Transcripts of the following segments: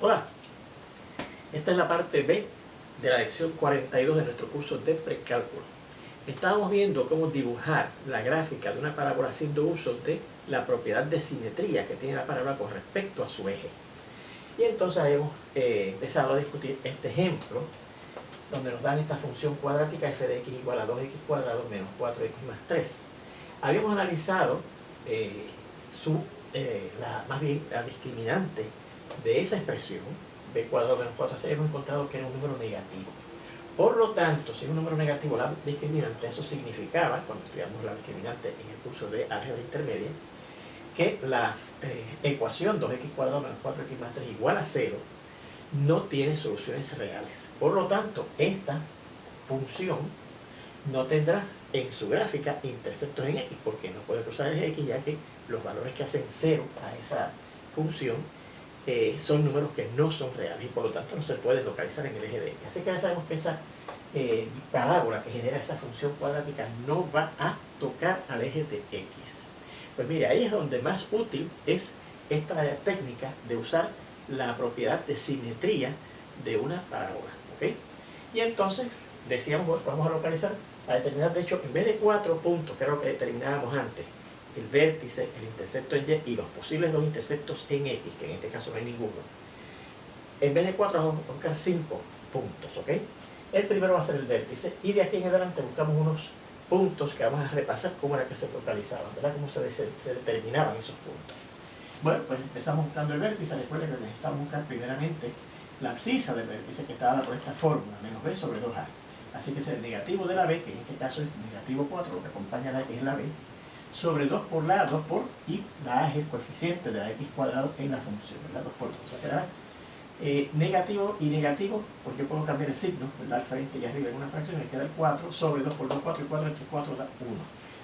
Hola, esta es la parte B de la lección 42 de nuestro curso de precálculo. Estábamos viendo cómo dibujar la gráfica de una parábola haciendo uso de la propiedad de simetría que tiene la parábola con respecto a su eje. Y entonces hemos empezado a discutir este ejemplo, donde nos dan esta función cuadrática f de x igual a 2x cuadrado menos 4x más 3. Habíamos analizado más bien la discriminante de esa expresión, b cuadrado menos 4c, hemos encontrado que era un número negativo. Por lo tanto, si es un número negativo la discriminante, eso significaba, cuando estudiamos la discriminante en el curso de álgebra intermedia, que la ecuación 2x cuadrado menos 4x más 3 igual a 0 no tiene soluciones reales. Por lo tanto, esta función no tendrá en su gráfica interceptos en x, porque no puede cruzar el eje x, ya que los valores que hacen 0 a esa función son números que no son reales y por lo tanto no se pueden localizar en el eje de x. Así que ya sabemos que esa parábola que genera esa función cuadrática no va a tocar al eje de x. Pues mire, ahí es donde más útil es esta técnica de usar la propiedad de simetría de una parábola, ¿ok? Y entonces decíamos, bueno, vamos a localizar, a determinar, de hecho, en vez de 4 puntos, que era lo que determinábamos antes, el vértice, el intercepto en y y los posibles dos interceptos en x, que en este caso no hay ninguno, en vez de 4 vamos a buscar 5 puntos, ¿ok? El primero va a ser el vértice y de aquí en adelante buscamos unos puntos que vamos a repasar cómo era que se localizaban, ¿verdad? Cómo se determinaban esos puntos. Bueno, pues empezamos buscando el vértice. Recuerden que necesitamos buscar primeramente la abscisa del vértice, que está dada por esta fórmula, menos b sobre 2a. Así que es el negativo de la b, que en este caso es negativo 4, lo que acompaña a la x es la b, sobre 2 por la a, 2 por, y la a es el coeficiente de la x cuadrado en la función, ¿verdad? 2 por 2. O sea, quedará negativo y negativo, pues yo puedo cambiar el signo, ¿verdad? Al frente y arriba en una fracción, me queda el 4, sobre 2 por 2, 4, y 4 entre 4 da 1.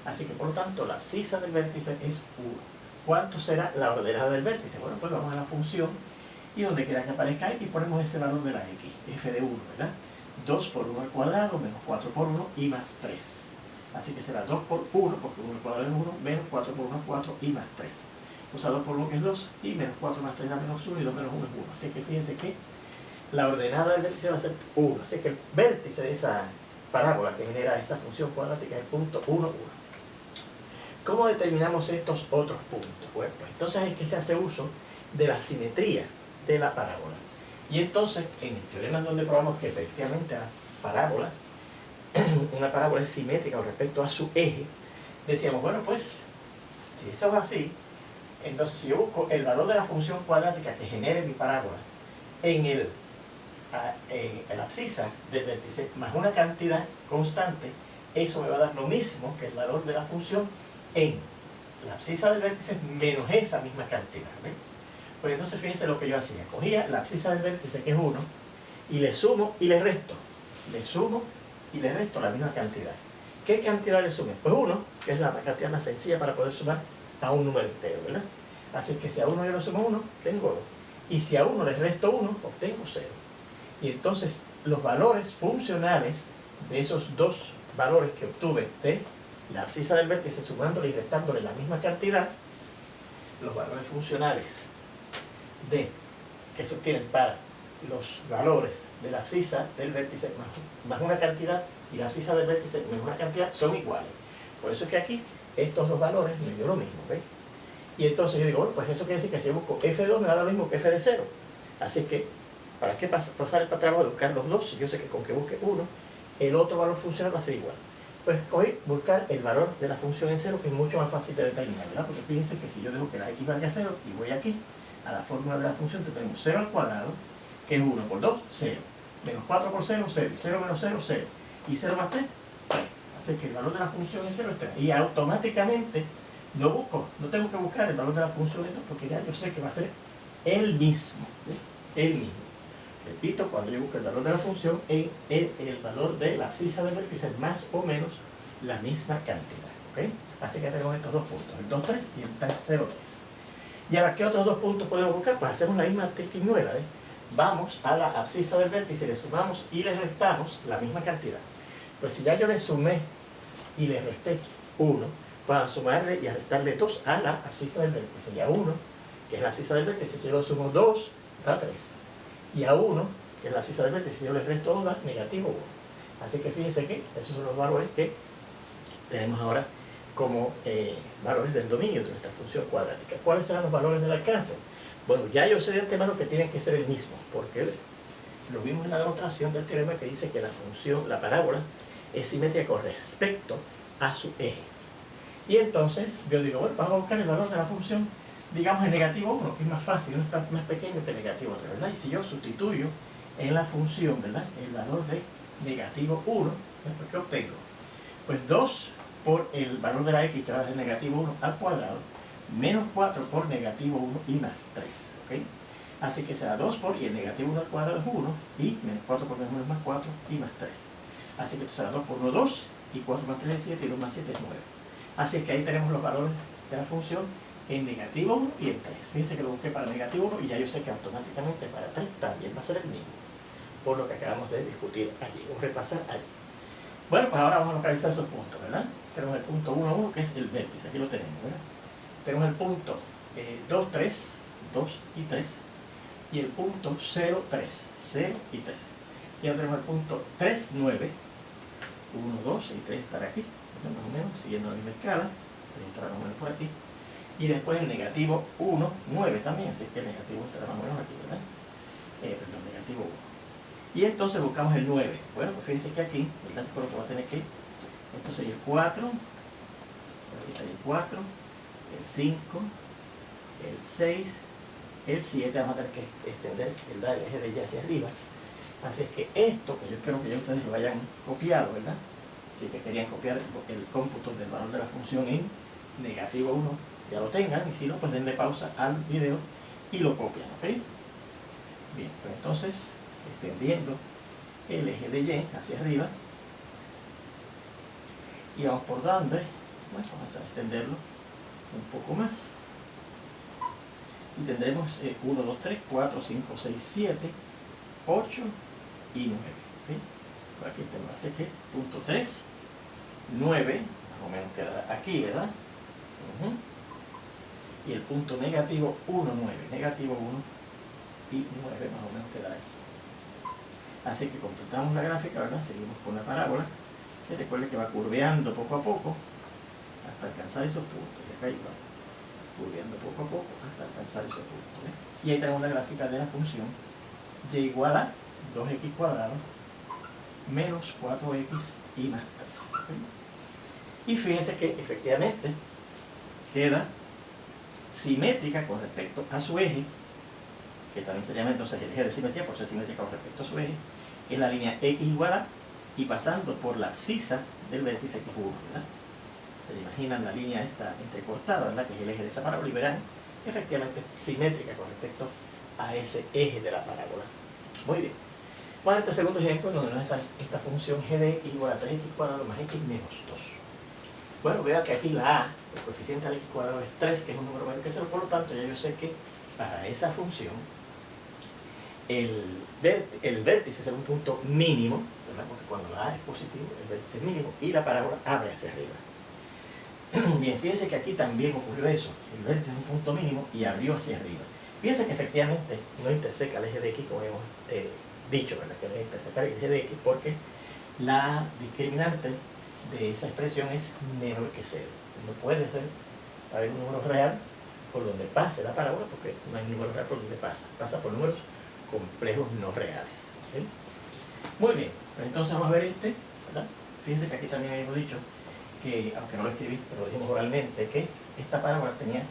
Así que por lo tanto la abscisa del vértice es 1. ¿Cuánto será la ordenada del vértice? Bueno, pues vamos a la función y donde quiera que aparezca x ponemos ese valor de la x, f de 1, ¿verdad? 2 por 1 al cuadrado, menos 4 por 1 y más 3. Así que será 2 por 1, porque 1 al cuadrado es 1, menos 4 por 1 es 4 y más 3. O sea, 2 por 1 que es 2 y menos 4 más 3 da menos 1 y 2 menos 1 es 1. Así que fíjense que la ordenada del vértice va a ser 1. Así que el vértice de esa parábola que genera esa función cuadrática es el punto 1, 1. ¿Cómo determinamos estos otros puntos? Bueno, pues entonces es que se hace uso de la simetría de la parábola. Y entonces, en el teorema donde probamos que efectivamente la parábola, una parábola es simétrica con respecto a su eje, decíamos, bueno, pues, si eso es así, entonces si yo busco el valor de la función cuadrática que genere mi parábola en la abscisa del vértice más una cantidad constante, eso me va a dar lo mismo que el valor de la función en la abscisa del vértice menos esa misma cantidad, ¿ves? Pues entonces fíjense lo que yo hacía, cogía la abscisa del vértice, que es 1, y le sumo y le resto, la misma cantidad. ¿Qué cantidad le sumé? Pues 1, que es la cantidad más sencilla para poder sumar a un número entero, ¿verdad? Así que si a 1 yo le sumo 1, tengo 2, y si a 1 le resto 1, obtengo 0. Y entonces los valores funcionales de esos dos valores que obtuve de la abscisa del vértice, sumándole y restándole la misma cantidad, los valores funcionales que se obtienen para los valores de la abscisa del vértice más una cantidad y la abscisa del vértice menos una cantidad son iguales. Por eso es que aquí estos dos valores me dio lo mismo, ¿ves? Y entonces yo digo, bueno, pues eso quiere decir que si yo busco f2 me da lo mismo que f de 0. Así que, ¿para qué pasar el trabajo de buscar los dos? Yo sé que con que busque uno, el otro valor funcional va a ser igual. Pues hoy buscar el valor de la función en 0, que es mucho más fácil de determinar, ¿verdad? Porque fíjense que si yo dejo que la x valga 0 y voy aquí a la fórmula de la función, tenemos 0 al cuadrado, que es 1 por 2, 0, menos 4 por 0, 0, 0 menos 0, 0, y 0 más 3, 3. Así que el valor de la función en 0 es 3. Y automáticamente no tengo que buscar el valor de la función en 2, porque ya yo sé que va a ser el mismo, ¿sí? El mismo. Repito, cuando yo busco el valor de la función, el valor de la abscisa del vértice es más o menos la misma cantidad, ¿ok? Así que tenemos estos dos puntos, el 2, 3 y el 3, 0, 3. ¿Y ahora qué otros dos puntos podemos buscar? Pues hacemos la misma triquiñuela, ¿eh? Vamos a la abscisa del vértice, le sumamos y le restamos la misma cantidad. Pues si ya yo le sumé y le resté 1, pues a sumarle y a restarle 2 a la abscisa del vértice. Y a 1, que es la abscisa del vértice, si yo lo sumo 2, da 3. Y a 1, que es la abscisa del vértice, yo le resto 2, da negativo 1. Así que fíjense que esos son los valores que tenemos ahora como valores del dominio de nuestra función cuadrática. ¿Cuáles serán los valores del alcance? Bueno, ya yo sé de antemano que tienen que ser el mismo, porque lo vimos en la demostración del teorema que dice que la función, la parábola, es simétrica con respecto a su eje. Y entonces yo digo, bueno, vamos a buscar el valor de la función, digamos, en negativo 1, que es más fácil, es más pequeño que negativo 3, ¿verdad? Y si yo sustituyo en la función, ¿verdad?, el valor de negativo 1, ¿qué obtengo? Pues 2 por el valor de la x, que va a ser negativo 1 al cuadrado, menos 4 por negativo 1 y más 3, ¿ok? Así que será 2 por, y el negativo 1 al cuadrado es 1, y menos 4 por menos 1 es más 4, y más 3. Así que esto será 2 por 1, 2, y 4 más 3 es 7, y 2 más 7 es 9. Así que ahí tenemos los valores de la función en negativo 1 y en 3. Fíjense que lo busqué para negativo 1, y ya yo sé que automáticamente para 3 también va a ser el mismo, por lo que acabamos de discutir allí, o repasar allí. Bueno, pues ahora vamos a localizar esos puntos, ¿verdad? Tenemos el punto 1, 1, que es el vértice, aquí lo tenemos, ¿verdad? Tenemos el punto 2, 3, 2 y 3, y el punto 0, 3, 0 y 3. Y ahora tenemos el punto 3, 9, 1, 2 y 3 estará aquí, más o menos, siguiendo la misma escala, 3 estará más o menos por aquí. Y después el negativo 1, 9 también, así que el negativo estará más o menos aquí, ¿verdad? Perdón, negativo 1. Y entonces buscamos el 9. Bueno, pues fíjense que aquí, ¿verdad?, por lo que va a tener que, entonces el 4, aquí está el 4, el 5, el 6, el 7, vamos a tener que extender el eje de Y hacia arriba. Así es que esto, que yo espero que ya ustedes lo hayan copiado, ¿verdad? Si que querían copiar el cómputo del valor de la función en negativo 1, ya lo tengan, y si no, pues denle pausa al video y lo copian, ¿ok? Bien, pues entonces, extendiendo el eje de Y hacia arriba, y vamos por donde, bueno, vamos a extenderlo un poco más, y tendremos 1, 2, 3, 4, 5, 6, 7, 8 y 9, ¿okay? Por aquí tenemos, así que punto 3, 9, más o menos quedará aquí, ¿verdad? Y el punto negativo 1, 9, negativo 1 y 9 más o menos quedará aquí. Así que completamos la gráfica, ¿verdad? Seguimos con la parábola, que recuerden que va curveando poco a poco hasta alcanzar esos puntos. Y acá igual, curveando poco a poco hasta alcanzar esos puntos, ¿eh? Y ahí tenemos la gráfica de la función y igual a 2x cuadrado menos 4x y más 3, ¿okay? Y fíjense que efectivamente queda simétrica con respecto a su eje, que también sería entonces el eje de simetría por ser simétrica con respecto a su eje, que es la línea x igual a, y pasando por la abscisa del vértice que es 1, ¿verdad? Se imaginan la línea esta entrecortada, ¿verdad?, que es el eje de esa parábola, y verán efectivamente simétrica con respecto a ese eje de la parábola. Muy bien. Vamos a este segundo ejemplo donde nos está esta función g de x igual a 3x cuadrado más x menos 2. Bueno, vean que aquí la a, el coeficiente del x cuadrado es 3, que es un número mayor que 0, por lo tanto ya yo sé que para esa función el vértice será un punto mínimo, ¿verdad?, porque cuando la a es positivo, el vértice es mínimo, y la parábola abre hacia arriba. Bien, fíjense que aquí también ocurrió eso, el vértice es un punto mínimo y abrió hacia arriba. Fíjense que efectivamente no interseca el eje de x, como hemos dicho, ¿verdad?, que no interseca el eje de x, porque la discriminante de esa expresión es menor que 0. No puede haber un número real por donde pase la parábola, porque no hay un número real por donde pasa por números complejos no reales, ¿sí? Muy bien, pues entonces vamos a ver ¿verdad? Fíjense que aquí también hemos dicho que, aunque no lo escribí, pero lo dijimos oralmente, que esta parábola tenía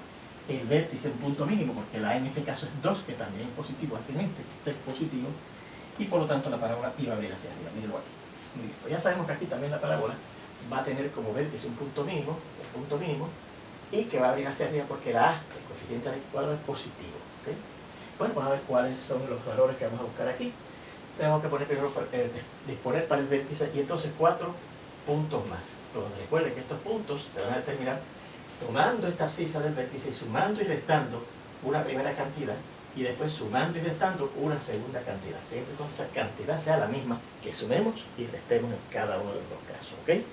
el vértice un punto mínimo, porque la a en este caso es 2, que también es positivo, aquí en este es positivo, y por lo tanto la parábola iba a abrir hacia arriba. Mírenlo aquí. Muy bien, pues ya sabemos que aquí también la parábola va a tener como vértice un punto mínimo, y que va a abrir hacia arriba porque la a, el coeficiente del x cuadrado, es positivo, ¿okay? Bueno, vamos a ver cuáles son los valores que vamos a buscar aquí. Tenemos que poner primero, disponer para el vértice, y entonces 4 puntos más. Entonces recuerden que estos puntos se van a determinar tomando esta abscisa del vértice y sumando y restando una primera cantidad, y después sumando y restando una segunda cantidad, siempre cuando esa cantidad sea la misma que sumemos y restemos en cada uno de los dos casos, ¿ok?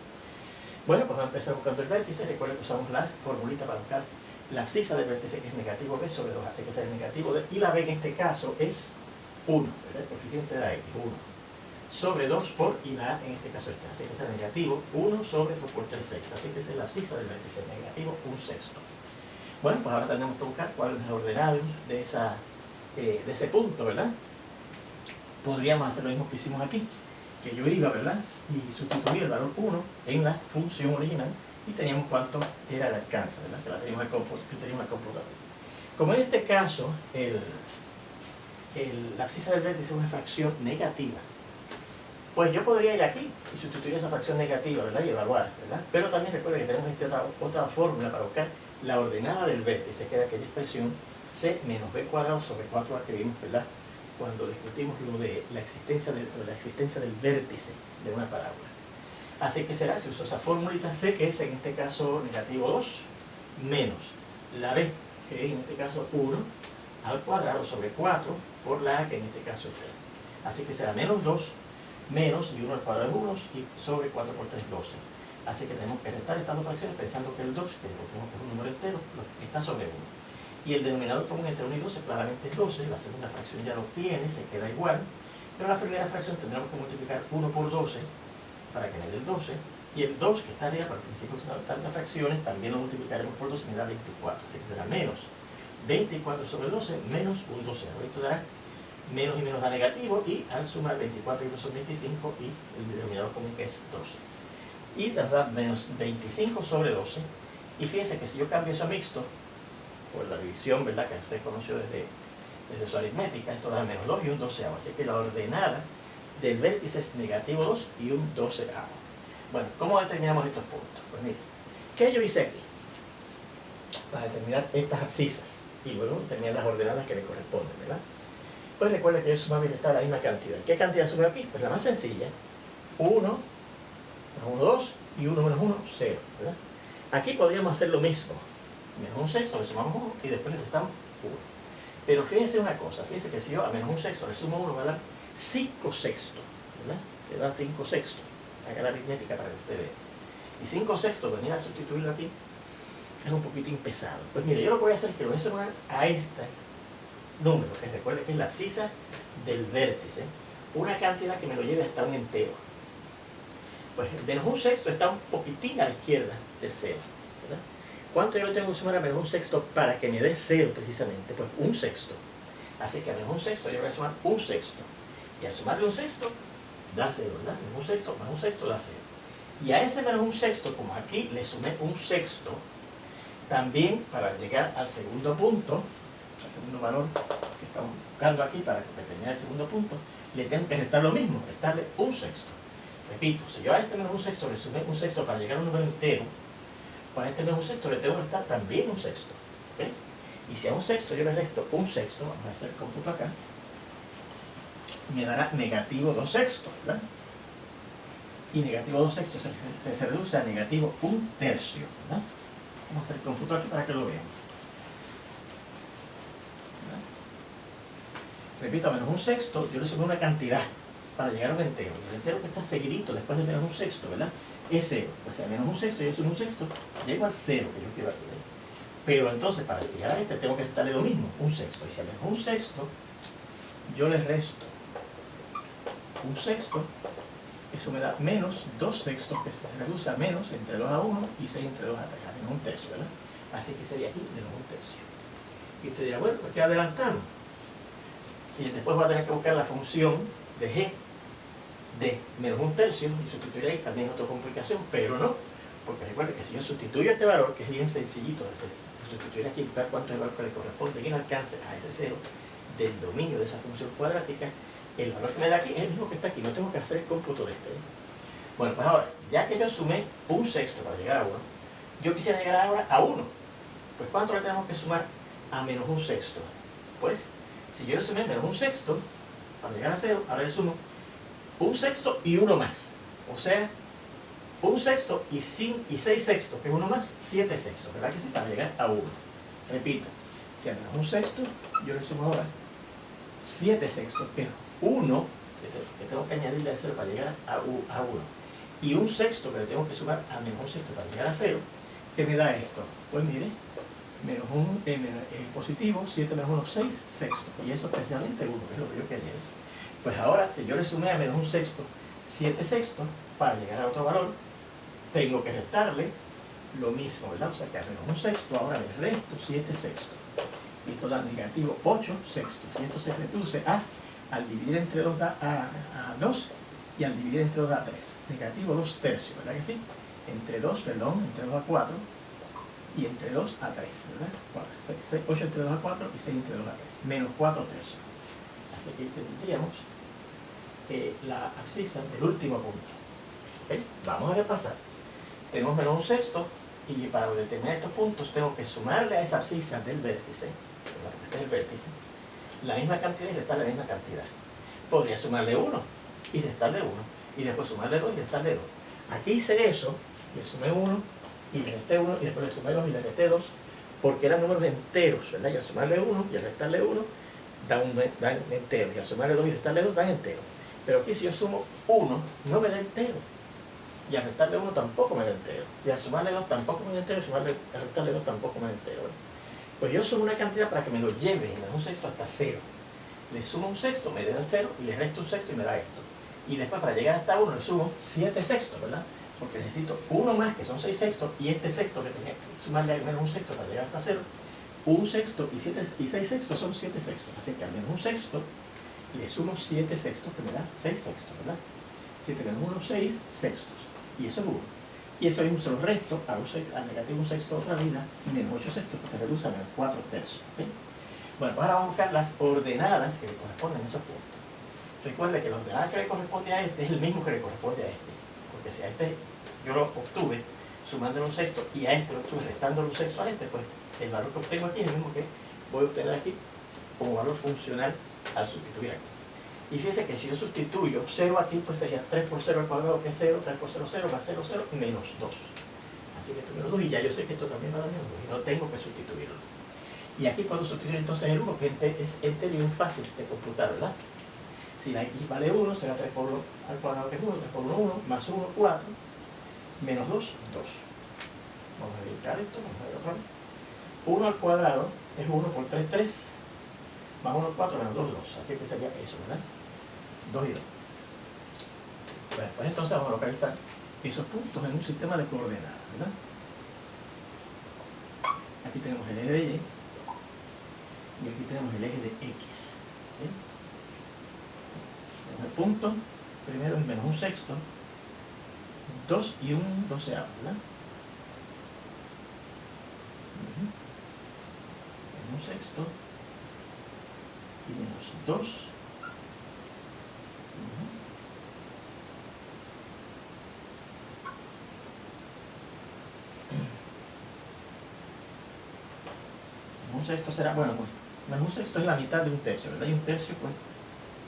Bueno, pues vamos a empezar buscando el vértice. Recuerden que usamos la formulita para buscar la abscisa del vértice, que es negativo b sobre 2, así que será negativo d, y la b en este caso es 1, ¿verdad? El coeficiente de la x, 1, sobre 2 por, y la a en este caso está, así que será negativo 1 sobre 2 por 3, 6, así que esa es la abscisa del vértice, negativo 1/6. Bueno, pues ahora tenemos que buscar cuál es el ordenado de ese punto, ¿verdad? Podríamos hacer lo mismo que hicimos aquí, que yo iba, ¿verdad? Y sustituí el valor 1 en la función original y teníamos cuánto era el alcance, ¿verdad? Que la teníamos al computador. Como en este caso, la abscisa del vértice es una fracción negativa, pues yo podría ir aquí y sustituir esa fracción negativa, ¿verdad? Y evaluar, ¿verdad? Pero también recuerda que tenemos otra fórmula para buscar la ordenada del vértice, que era aquella expresión c menos b cuadrado sobre 4a que vimos, ¿verdad? Cuando discutimos lo de la existencia del vértice de una parábola. Así que será, si uso esa formulita, c, que es en este caso negativo 2, menos la b, que es en este caso 1, al cuadrado sobre 4, por la a, que en este caso es 3. Así que será menos 2, menos, y 1 al cuadrado es 1, y sobre 4 por 3, 12. Así que tenemos que restar estas dos fracciones pensando que el 2, que tenemos que es un número entero, está sobre 1. Y el denominador común entre 1 y 12 claramente es 12, la segunda fracción ya lo tiene, se queda igual, pero la primera fracción tendremos que multiplicar 1 por 12 para que me dé el 12, y el 2 que está arriba, para el principio de las fracciones, también lo multiplicaremos por 12 y me da 24, así que será menos 24 sobre 12 menos un 12. Esto dará menos y menos da negativo, y al sumar 24 y 1 son 25, y el denominador común que es 12. Y da menos 25 sobre 12, y fíjense que si yo cambio eso a mixto, por la división, ¿verdad?, que usted conoció desde su aritmética, esto da menos 2 y un 12avo. Así que la ordenada del vértice es negativo 2 y un 12avo. Bueno, ¿cómo determinamos estos puntos? Pues mire, ¿qué yo hice aquí? Para determinar estas abscisas y luego determinar las ordenadas que le corresponden, ¿verdad? Pues recuerda que yo sumaba y restaba la misma cantidad. ¿Qué cantidad sumé aquí? Pues la más sencilla, 1 más 1, 2 y 1 menos 1, 0, ¿verdad? Aquí podríamos hacer lo mismo. Menos un sexto le sumamos 1 y después le restamos 1. Pero fíjense una cosa, fíjense que si yo a menos un sexto le sumo 1 va a dar 5 sextos, ¿verdad? Que da 5 sextos. Haga la aritmética para que usted vea. Y 5 sextos, venir a sustituirlo aquí, es un poquitín pesado. Pues mire, yo lo que voy a hacer es que lo voy a sumar a este número, que recuerde que es la abscisa del vértice, una cantidad que me lo lleve hasta un entero. Pues menos un sexto está un poquitín a la izquierda del 0, ¿verdad? ¿Cuánto yo le tengo que sumar a menos un sexto para que me dé 0 precisamente? Pues un sexto. Así que a menos un sexto yo voy a sumar un sexto. Y al sumarle un sexto, da 0, ¿verdad? Menos un sexto más un sexto da 0. Y a ese menos un sexto, como aquí le sumé un sexto, también para llegar al segundo punto, al segundo valor que estamos buscando aquí para determinar el segundo punto, le tengo que restar lo mismo, restarle un sexto. Repito, si yo a este menos un sexto le sumé un sexto para llegar a un número entero, pues a este menos un sexto le tengo que restar también un sexto. ¿Okay? Y si a un sexto yo le resto un sexto, vamos a hacer el cómputo acá, me dará negativo 2 sextos, ¿verdad? Y negativo 2 sextos se reduce a negativo 1 tercio, ¿verdad? Vamos a hacer el cómputo aquí para que lo vean. ¿Verdad? Repito, a menos un sexto yo le sumé una cantidad para llegar a un entero. Y el entero que está seguidito después de menos un sexto, ¿verdad? Es 0. Pues a menos un sexto, yo sumo un sexto, llego al 0 que yo quiero aquí. ¿verdad? Pero entonces, para llegar a este, tengo que restarle lo mismo, un sexto. Y si a menos un sexto, yo le resto un sexto, eso me da menos 2 sextos, que se reduce a menos entre 2 a 1 y 6 entre 2 a 3, a menos un tercio, ¿verdad? Así que sería aquí de menos un tercio. Y usted dirá, bueno, pues ¿qué adelantamos? Si después voy a tener que buscar la función de g de menos un tercio y sustituir ahí también otra complicación, pero no, porque recuerde que si yo sustituyo este valor, que es bien sencillito de sustituir aquí y buscar cuánto es el valor que le corresponde en el alcance a ese 0 del dominio de esa función cuadrática, el valor que me da aquí es el mismo que está aquí, no tengo que hacer el cómputo de este. Bueno, pues ahora, ya que yo sumé un sexto para llegar a 1, yo quisiera llegar ahora a 1. Pues ¿cuánto le tenemos que sumar a menos un sexto? Pues, si yo le sumé menos un sexto, para llegar a 0, ahora le sumo un sexto y uno más. O sea, un sexto y 6 sextos, que es uno más, 7 sextos, ¿verdad que sí? Para llegar a 1. Repito, si a menos un sexto, yo le sumo ahora 7 sextos, que es 1, que tengo que añadirle a 0 para llegar a 1. Y un sexto que le tengo que sumar a menos un sexto para llegar a 0, ¿qué me da esto? Pues mire, menos un positivo, 7 menos 1, 6 sextos. Y eso es precisamente 1, que es lo que yo quería. Pues ahora, si yo le sumé a menos un sexto 7 sextos, para llegar a otro valor, tengo que restarle lo mismo, ¿verdad? O sea que a menos un sexto, ahora le resto 7 sextos. Y esto da negativo 8 sextos. Y esto se reduce a, al dividir entre 2 da a 2, y al dividir entre 2 da 3. Negativo 2 tercios, ¿verdad que sí? Entre 2 a 4, y entre 2 a 3, ¿verdad? 8 entre 2 a 4 y 6 entre 2 a 3. Menos 4 tercios. Así que tendríamos la abscisa del último punto. ¿Okay? Vamos a repasar. Tenemos menos un sexto, y para determinar estos puntos tengo que sumarle a esa abscisa del vértice, la misma cantidad y restarle la misma cantidad. Podría sumarle 1 y restarle 1, y después sumarle 2 y restarle 2. Aquí hice eso, le sumé 1 y le resté 1, y después le sumé 2 y le resté 2, porque eran números enteros, ¿verdad? Y al sumarle 1 y al restarle 1 dan entero, y al sumarle 2 y restarle 2 dan entero. Pero aquí si yo sumo 1, no me da entero. Y al restarle 1 tampoco me da entero. Y al sumarle 2 tampoco me da entero. Y al restarle 2 tampoco me da entero. Pues yo sumo una cantidad para que me lo lleve en un sexto hasta 0. Le sumo un sexto, me da 0, y le resto un sexto y me da esto. Y después para llegar hasta 1 le sumo 7 sextos, ¿verdad? Porque necesito uno más, que son 6 sextos, y este sexto que tenía que sumarle al menos un sexto para llegar hasta 0. Un sexto y 6 sextos son 7 sextos. Así que al menos un sexto le sumo 7 sextos, que me da 6 sextos, ¿verdad? 7 menos 1, 6 sextos. Y eso es 1. Y eso mismo se lo resto al negativo un sexto otra vida, menos 8 sextos, que se reduce a menos 4 tercios. ¿Okay? Bueno, pues ahora vamos a buscar las ordenadas que le corresponden a esos puntos. Recuerde que la ordenada que le corresponde a este es el mismo que le corresponde a este. Porque si a este yo lo obtuve sumándole un sexto y a este lo obtuve restándole un sexto a este, pues el valor que obtengo aquí es el mismo que voy a obtener aquí como valor funcional al sustituir aquí. Y fíjense que si yo sustituyo 0 aquí, pues sería 3 por 0 al cuadrado, que es 0, 3 por 0, 0, más 0, 0, menos 2. Así que esto es menos 2, y ya yo sé que esto también va a dar menos 2, y no tengo que sustituirlo. Y aquí puedo sustituir entonces el 1, que es entero y fácil de computar, ¿verdad? Si la x vale 1, será 3 por 1 al cuadrado, que es 1, 3 por 1, 1, más 1, 4, menos 2, 2. Vamos a verificar esto, vamos a ver otra vez. 1 al cuadrado es 1 por 3, 3, más 1, 4, menos 2, 2. Así que sería eso, ¿verdad? 2 y 2. Bueno, pues entonces vamos a localizar esos puntos en un sistema de coordenadas, ¿verdad? Aquí tenemos el eje de Y y aquí tenemos el eje de X. ¿Sí? El punto primero es menos un sexto, 2 y un doceavo, ¿verdad? Menos un sexto y menos 2. Un sexto será, bueno, pues menos un sexto es la mitad de un tercio, ¿verdad? Y un tercio, pues,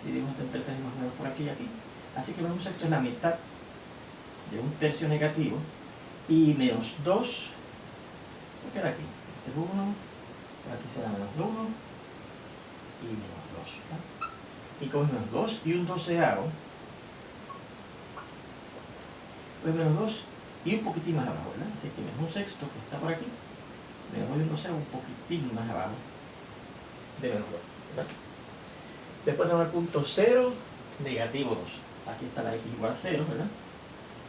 si dividimos entre 3 más o menos por aquí y aquí. Así que menos un sexto es la mitad de un tercio negativo, y menos 2, ¿qué queda aquí? Este es 1, por aquí será menos 1 y menos 2, ¿verdad? Y con menos 2 y un doceavo, pues menos 2 y un poquitín más abajo, ¿verdad? Así que menos un sexto, que está por aquí, menos 2 y un doceavo, un poquitín más abajo de menos 2, ¿verdad? Después tenemos el punto 0, negativo 2. Aquí está la x igual a 0, ¿verdad?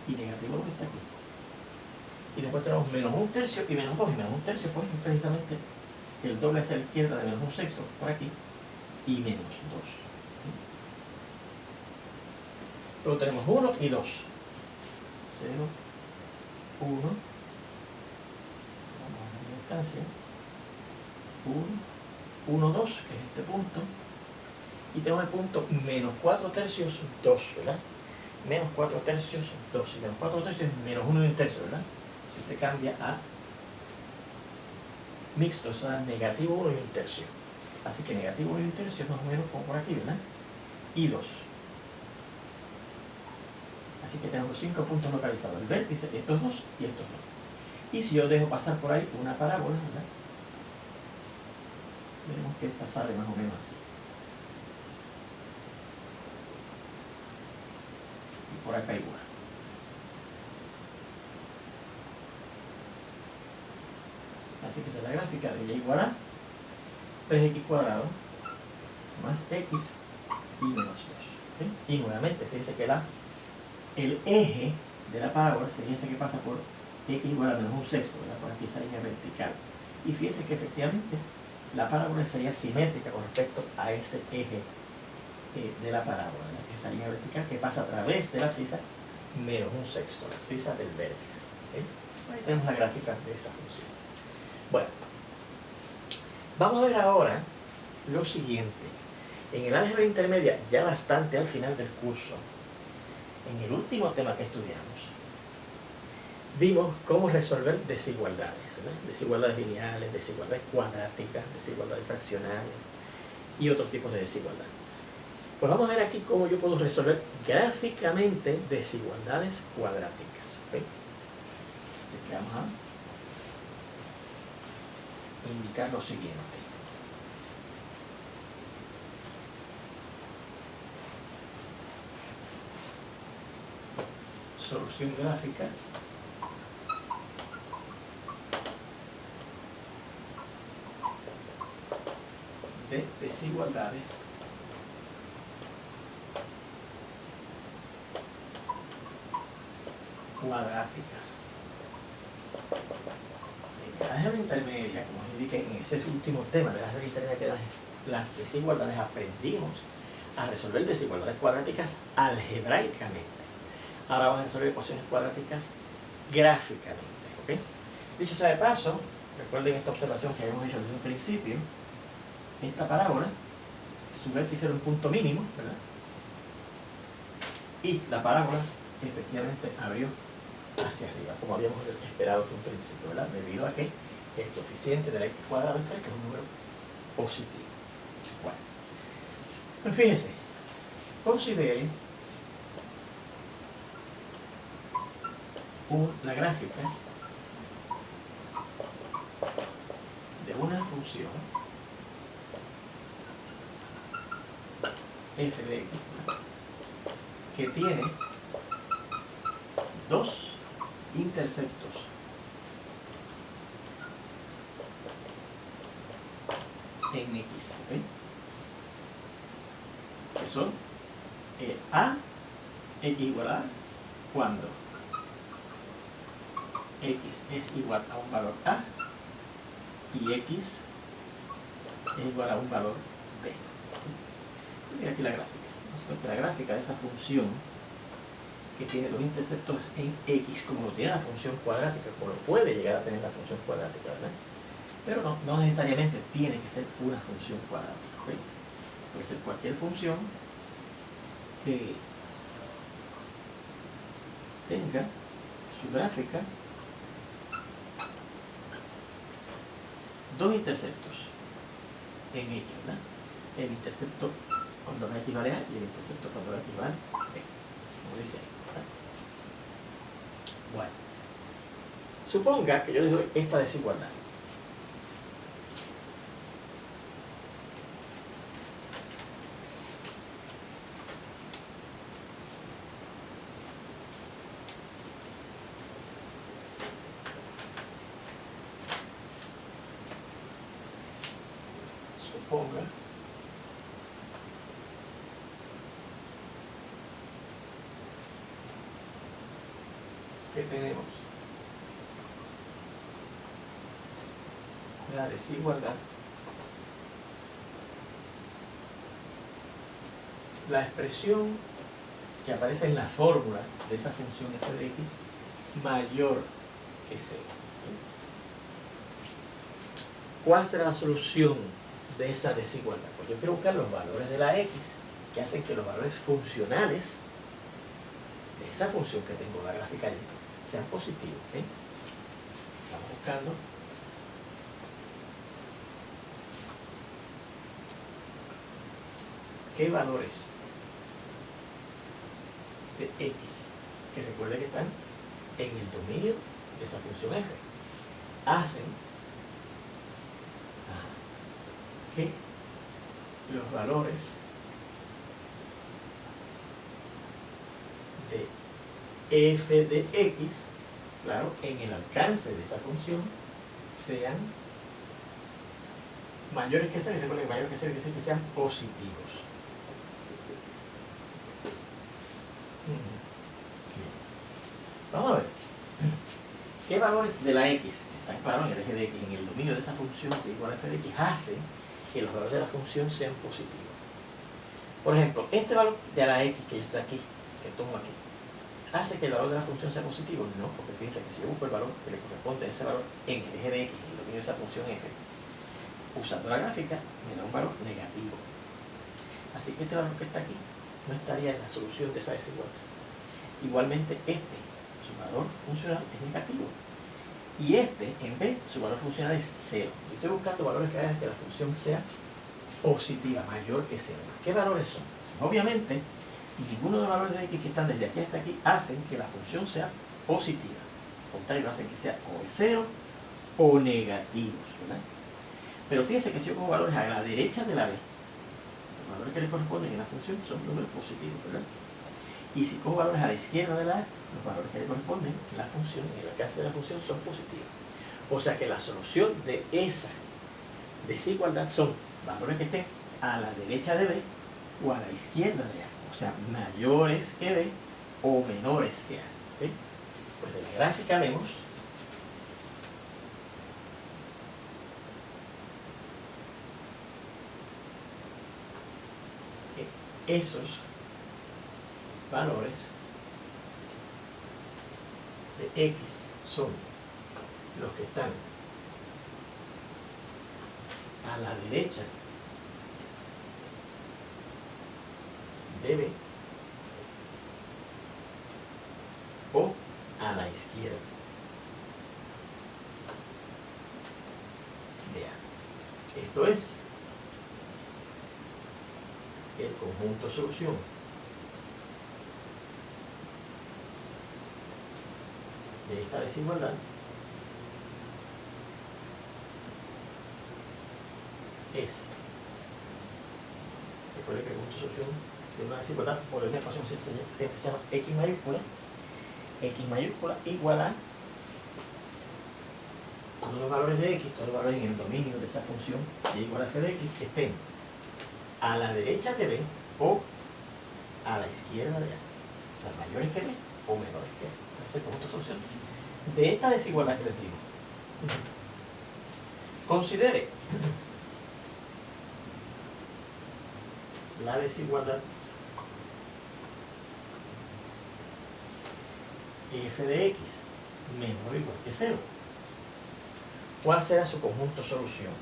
Y negativo 2 está aquí. Y después tenemos menos un tercio y menos 2. Y menos un tercio, pues, es precisamente el doble hacia la izquierda de menos un sexto, por aquí, y menos 2. Luego tenemos 1 y 2. 0, 1. Vamos a la distancia. 1, 1, 2, que es este punto. Y tenemos el punto menos 4 tercios 2, ¿verdad? Menos 4 tercios 2. Y menos 4 tercios es menos 1 y un tercio, ¿verdad? Este cambia a mixto, o sea, negativo 1 y un tercio. Así que negativo 1 y un tercio es más o menos como por aquí, ¿verdad? Y 2. Así que tenemos 5 puntos localizados. El vértice, estos dos y estos dos. Y si yo dejo pasar por ahí una parábola, ¿verdad? Veremos que esta sale más o menos así. Y por acá igual. Así que esa es la gráfica de y igual a 3x cuadrado más x y menos 2. ¿Okay? Y nuevamente, fíjense que el eje de la parábola sería ese que pasa por x igual a menos un sexto, ¿verdad? Por aquí esa línea vertical. Y fíjense que efectivamente la parábola sería simétrica con respecto a ese eje de la parábola, ¿verdad? Esa línea vertical que pasa a través de la abscisa menos un sexto, la abscisa del vértice. ¿Okay? Ahí tenemos la gráfica de esa función. Bueno, vamos a ver ahora lo siguiente. En el álgebra intermedia, ya bastante al final del curso, en el último tema que estudiamos, vimos cómo resolver desigualdades, ¿verdad? Desigualdades lineales, desigualdades cuadráticas, desigualdades fraccionales y otros tipos de desigualdad. Pues vamos a ver aquí cómo yo puedo resolver gráficamente desigualdades cuadráticas. ¿Okay? Así que vamos a indicar lo siguiente. Solución gráfica de desigualdades cuadráticas. En la álgebra intermedia, como os indiqué en ese último tema de la álgebra intermedia, que las desigualdades, aprendimos a resolver desigualdades cuadráticas algebraicamente. Ahora vamos a resolver ecuaciones cuadráticas gráficamente. ¿Okay? Dicho sea de paso, recuerden esta observación que habíamos hecho desde un principio. Esta parábola, su vértice era un punto mínimo, ¿verdad? Y la parábola efectivamente abrió hacia arriba, como habíamos esperado desde un principio, ¿verdad? Debido a que el coeficiente de la x cuadrado es 3, que es un número positivo. Bueno, pues fíjense, consideren la gráfica de una función f de x que tiene dos interceptos en x, ¿okay? Que son a, x igual a cuando x es igual a un valor a y x es igual a un valor b. Mira aquí la gráfica. Entonces, la gráfica de esa función que tiene los interceptos en x, como lo tiene la función cuadrática, como lo puede llegar a tener la función cuadrática, ¿verdad? Pero no necesariamente tiene que ser una función cuadrática, ¿okay? Puede ser cualquier función que tenga su gráfica dos interceptos en x, ¿verdad? El intercepto cuando va equivale a y el intercepto cuando va equivale a b, como dice ahí, ¿verdad? Bueno, suponga que yo les doy esta desigualdad. Suponga que tenemos la desigualdad, la expresión que aparece en la fórmula de esa función f de x mayor que 0. ¿Cuál será la solución de esa desigualdad? Pues yo quiero buscar los valores de la x que hacen que los valores funcionales de esa función que tengo en la gráfica allí sean positivos. ¿Okay? Estamos buscando qué valores de x, que recuerde que están en el dominio de esa función f, hacen que los valores de f de x, claro, en el alcance de esa función, sean mayores que 0, y recuerden que mayores que 0 quiere decir que sean positivos. Vamos a ver. ¿Qué valores de la x, que están claros en el eje de x, en el dominio de esa función que igual a f de x, hacen que los valores de la función sean positivos? Por ejemplo, este valor de la x que está aquí, que tomo aquí, ¿hace que el valor de la función sea positivo? No, porque fíjense que si yo busco el valor que le corresponde a ese valor en el eje de x, en el dominio de esa función f, usando la gráfica, me da un valor negativo. Así que este valor que está aquí no estaría en la solución de esa desigualdad. Igualmente su valor funcional es negativo. Y en B, su valor funcional es 0. Yo estoy buscando valores que hagan que la función sea positiva, mayor que 0. ¿Qué valores son? Obviamente, ninguno de los valores de x que están desde aquí hasta aquí hacen que la función sea positiva. Al contrario, hacen que sea o 0 o negativos, ¿verdad? Pero fíjense que si yo cojo valores a la derecha de la B, los valores que le corresponden en la función son números positivos, ¿verdad? Y si cojo valores a la izquierda de la A, los valores que le corresponden en la función, en el alcance de la función, son positivos. O sea que la solución de esa desigualdad son valores que estén a la derecha de B o a la izquierda de A. O sea, mayores que B o menores que A. ¿Okay? Pues de la gráfica vemos que esos valores de x son los que están a la derecha de B o a la izquierda de A. Esto es el conjunto solución de esta desigualdad es, recuerden que el conjunto solución de una desigualdad o de una ecuación siempre se llama x mayúscula igual a todos los valores de x, todos los valores en el dominio de esa función y igual a f de x que estén a la derecha de B o a la izquierda de A. O sea, mayores que B o menores que A. Ese es el conjunto de solución de esta desigualdad que les digo. Considere la desigualdad f de x menor o igual que 0. ¿Cuál será su conjunto solución?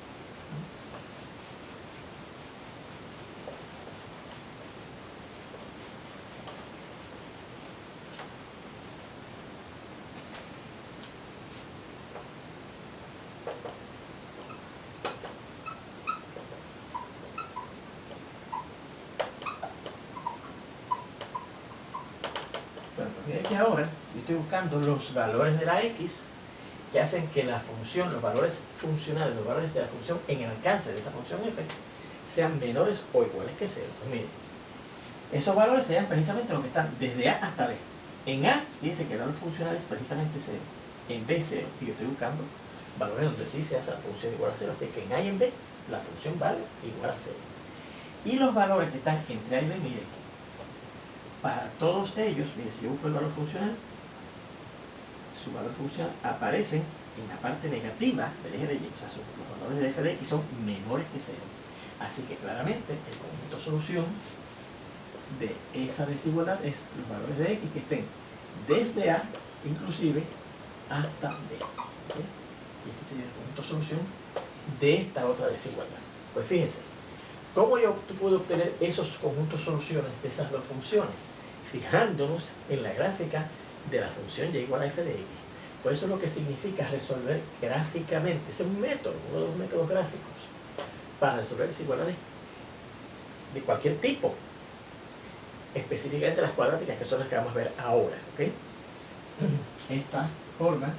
Bueno, pues miren que ahora yo estoy buscando los valores de la x que hacen que la función, los valores funcionales, los valores de la función en el alcance de esa función f sean menores o iguales que 0. Pues miren, esos valores serían precisamente los que están desde A hasta B. En A dice que el valor funcional es precisamente 0. En B 0. Y yo estoy buscando valores donde sí se hace la función igual a 0. Así que en A y en B la función vale igual a 0. Y los valores que están entre A y B, miren, para todos ellos, miren, si yo busco el valor funcional, su valor funcional aparecen en la parte negativa del eje de y. O sea, los valores de f de x son menores que 0. Así que claramente el conjunto solución de esa desigualdad es los valores de x que estén desde A, inclusive, hasta B. ¿Okay? Y este sería el conjunto solución de esta otra desigualdad. Pues fíjense, ¿cómo yo puedo obtener esos conjuntos soluciones de esas dos funciones? Fijándonos en la gráfica de la función y igual a f de x. Pues eso es lo que significa resolver gráficamente. Ese es un método, uno de los métodos gráficos para resolver desigualdades de cualquier tipo, específicamente las cuadráticas, que son las que vamos a ver ahora. ¿Okay? Esta forma